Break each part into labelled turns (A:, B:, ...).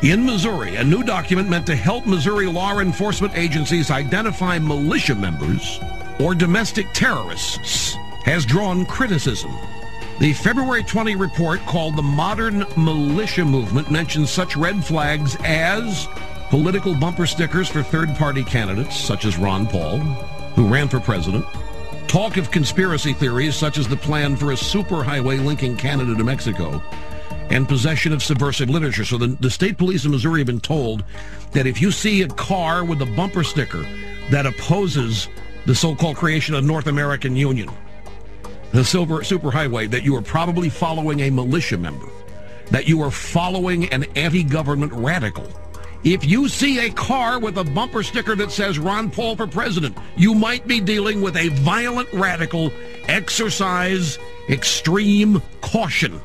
A: In Missouri, a new document meant to help Missouri law enforcement agencies identify militia members or domestic terrorists has drawn criticism. The February 20 report, called the Modern Militia Movement, mentions such red flags as political bumper stickers for third-party candidates, such as Ron Paul, who ran for president, talk of conspiracy theories, such as the plan for a superhighway linking Canada to Mexico, and possession of subversive literature. So the state police in Missouri have been told that if you see a car with a bumper sticker that opposes the so-called creation of North American Union, the superhighway, that you are probably following a militia member, that you are following an anti-government radical. If you see a car with a bumper sticker that says Ron Paul for president, you might be dealing with a violent radical. Exercise extreme caution.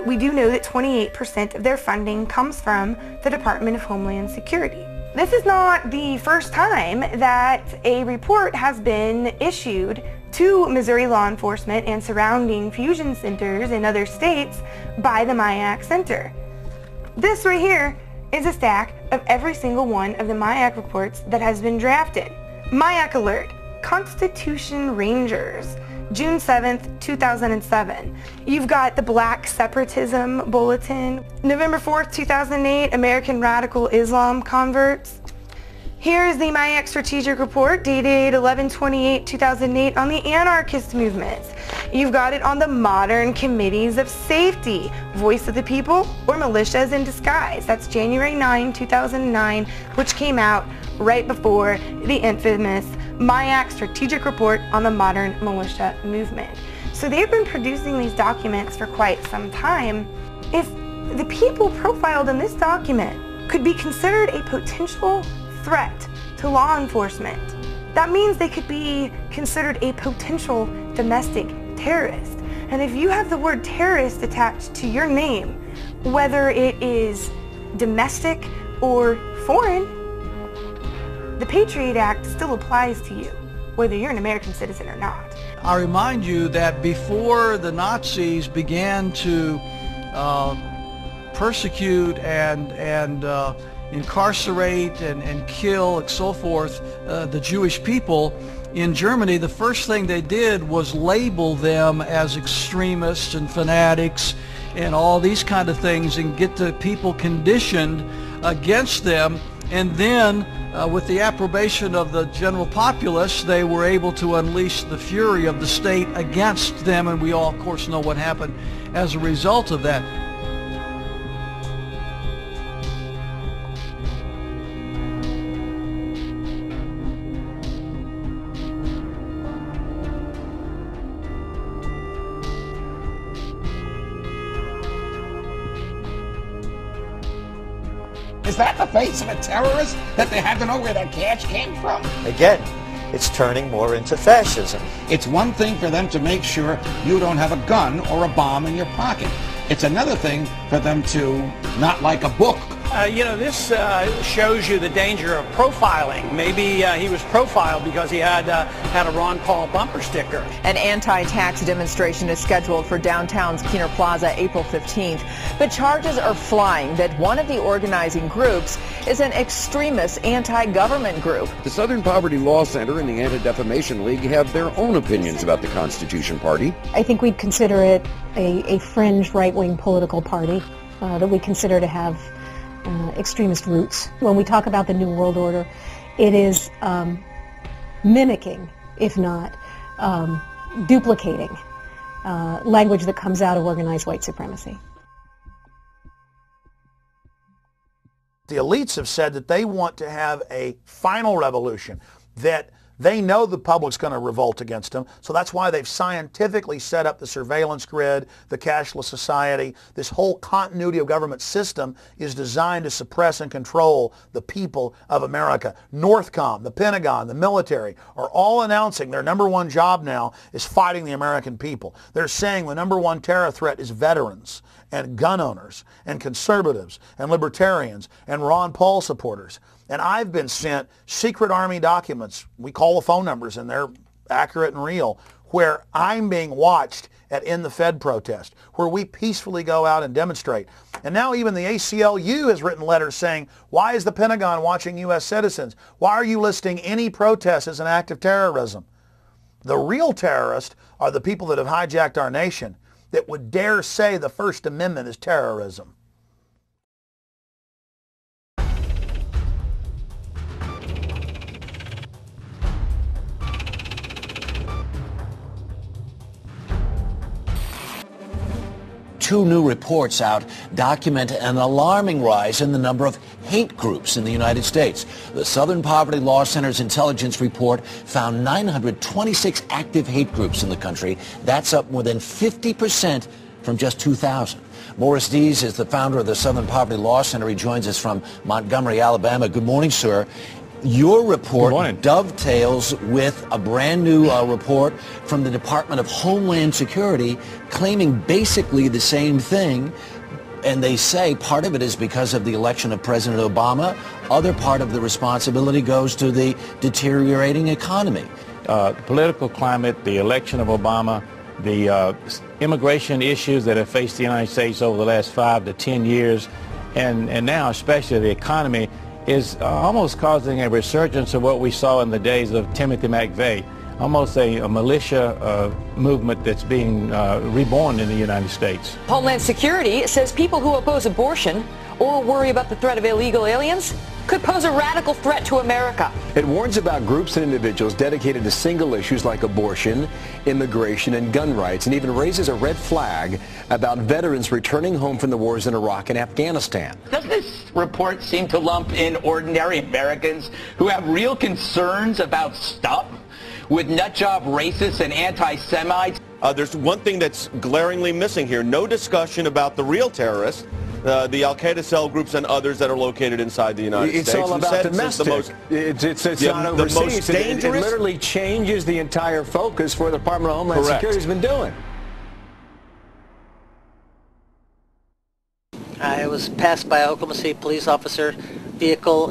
B: We do know that 28% of their funding comes from the Department of Homeland Security. This is not the first time that a report has been issued to Missouri law enforcement and surrounding fusion centers in other states by the MIAC Center. This right here is a stack of every single one of the MIAC reports that has been drafted. MIAC Alert, Constitution Rangers, June 7th, 2007. You've got the Black Separatism Bulletin. November 4th, 2008, American Radical Islam Converts. Here's the MIAC Strategic Report dated 11/28/2008 on the anarchist movements. You've got it on the Modern Committees of Safety, Voice of the People, or Militias in Disguise. That's January 9, 2009, which came out right before the infamous MIAC Strategic Report on the Modern Militia Movement. So they've been producing these documents for quite some time. If the people profiled in this document could be considered a potential threat to law enforcement, that means they could be considered a potential domestic terrorist. And if you have the word terrorist attached to your name, whether it is domestic or foreign, the Patriot Act still applies to you, whether you're an American citizen or not.
C: I remind you that before the Nazis began to persecute and incarcerate and kill and so forth the Jewish people in Germany, the first thing they did was label them as extremists and fanatics and all these kind of things and get the people conditioned against them. And then with the approbation of the general populace, they were able to unleash the fury of the state against them, and we all, of course, know what happened as a result of that.
D: Is that the face of a terrorist, that they had to know where that cash came from?
E: Again, it's turning more into fascism.
D: It's one thing for them to make sure you don't have a gun or a bomb in your pocket. It's another thing for them to not like a book.
F: You know, this shows you the danger of profiling. Maybe he was profiled because he had a Ron Paul bumper sticker.
G: An anti-tax demonstration is scheduled for downtown's Keener Plaza April 15th. But charges are flying that one of the organizing groups is an extremist anti-government group.
H: The Southern Poverty Law Center and the Anti-Defamation League have their own opinions about the Constitution Party.
I: I think we'd consider it a fringe right-wing political party that we consider to have extremist roots. When we talk about the New World Order, it is mimicking, if not duplicating, language that comes out of organized white supremacy.
J: The elites have said that they want to have a final revolution, that They know the public's going to revolt against them, so that's why they've scientifically set up the surveillance grid, the cashless society. This whole continuity of government system is designed to suppress and control the people of America. Northcom, the Pentagon, the military are all announcing their number one job now is fighting the American people. They're saying the number one terror threat is veterans and gun owners and conservatives and libertarians and Ron Paul supporters. And I've been sent secret Army documents, we call the phone numbers and they're accurate and real, where I'm being watched at In the Fed protest, where we peacefully go out and demonstrate. And now even the ACLU has written letters saying, why is the Pentagon watching U.S. citizens? Why are you listing any protest as an act of terrorism? The real terrorists are the people that have hijacked our nation that would dare say the First Amendment is terrorism.
K: Two new reports out document an alarming rise in the number of hate groups in the United States. The Southern Poverty Law Center's intelligence report found 926 active hate groups in the country. That's up more than 50% from just 2000. Morris Dees is the founder of the Southern Poverty Law Center. He joins us from Montgomery, Alabama. Good morning, sir. Your report dovetails with a brand new report from the Department of Homeland Security claiming basically the same thing. And they say part of it is because of the election of President Obama. Other part of the responsibility goes to the deteriorating economy.
L: Political climate, the election of Obama, the immigration issues that have faced the United States over the last 5 to 10 years, and now especially the economy, is almost causing a resurgence of what we saw in the days of Timothy McVeigh, almost a militia movement that's being reborn in the United States.
M: Homeland Security says people who oppose abortion or worry about the threat of illegal aliens could pose a radical threat to America.
N: It warns about groups and individuals dedicated to single issues like abortion, immigration, and gun rights, and even raises a red flag about veterans returning home from the wars in Iraq and Afghanistan.
O: Does this report seem to lump in ordinary Americans who have real concerns about stuff with nutjob racists and anti-Semites?
P: There's one thing that's glaringly missing here. No discussion about the real terrorists, the Al-Qaeda cell groups and others that are located inside the United States.
N: It's all about domestic. It's not overseas.
P: The most dangerous.
N: It literally changes the entire focus for the Department of Homeland Security has been doing.
Q: I was passed by an Oklahoma City police officer vehicle.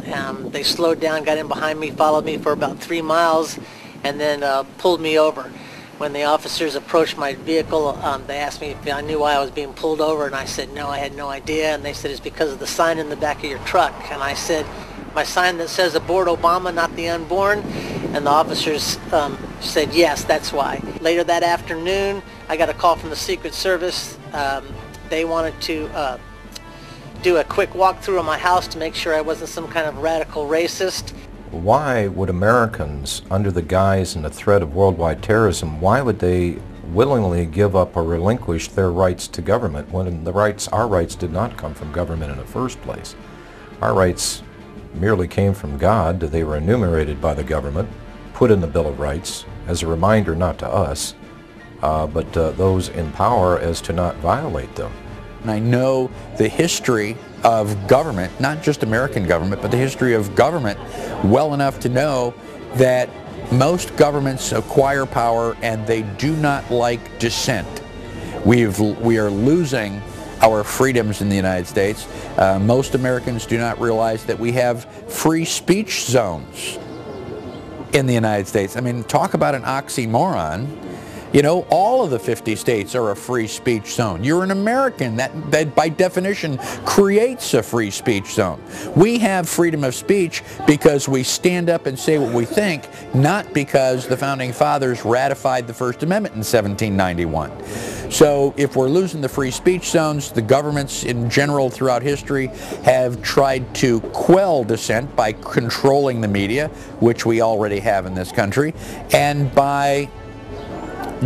Q: They slowed down, got in behind me, followed me for about 3 miles, and then pulled me over. When the officers approached my vehicle, they asked me if I knew why I was being pulled over, and I said no, I had no idea. And they said it's because of the sign in the back of your truck. And I said, my sign that says aboard Obama, not the unborn. And the officers said yes, that's why. Later that afternoon, I got a call from the Secret Service. They wanted to do a quick walkthrough of my house to make sure I wasn't some kind of radical racist.
R: Why would Americans, under the guise and the threat of worldwide terrorism, why would they willingly give up or relinquish their rights to government when our rights did not come from government in the first place? Our rights merely came from God. They were enumerated by the government, put in the Bill of Rights as a reminder not to us, but those in power as to not violate them.
S: And I know the history of government, not just American government, but the history of government well enough to know that most governments acquire power and they do not like dissent. We are losing our freedoms in the United States. Most Americans do not realize that we have free speech zones in the United States. I mean, talk about an oxymoron. You know, all of the 50 states are a free speech zone. You're an American. That by definition creates a free speech zone. We have freedom of speech because we stand up and say what we think, not because the Founding Fathers ratified the First Amendment in 1791. So if we're losing the free speech zones, the governments in general throughout history have tried to quell dissent by controlling the media, which we already have in this country, and by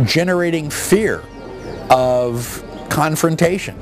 S: generating fear of confrontation.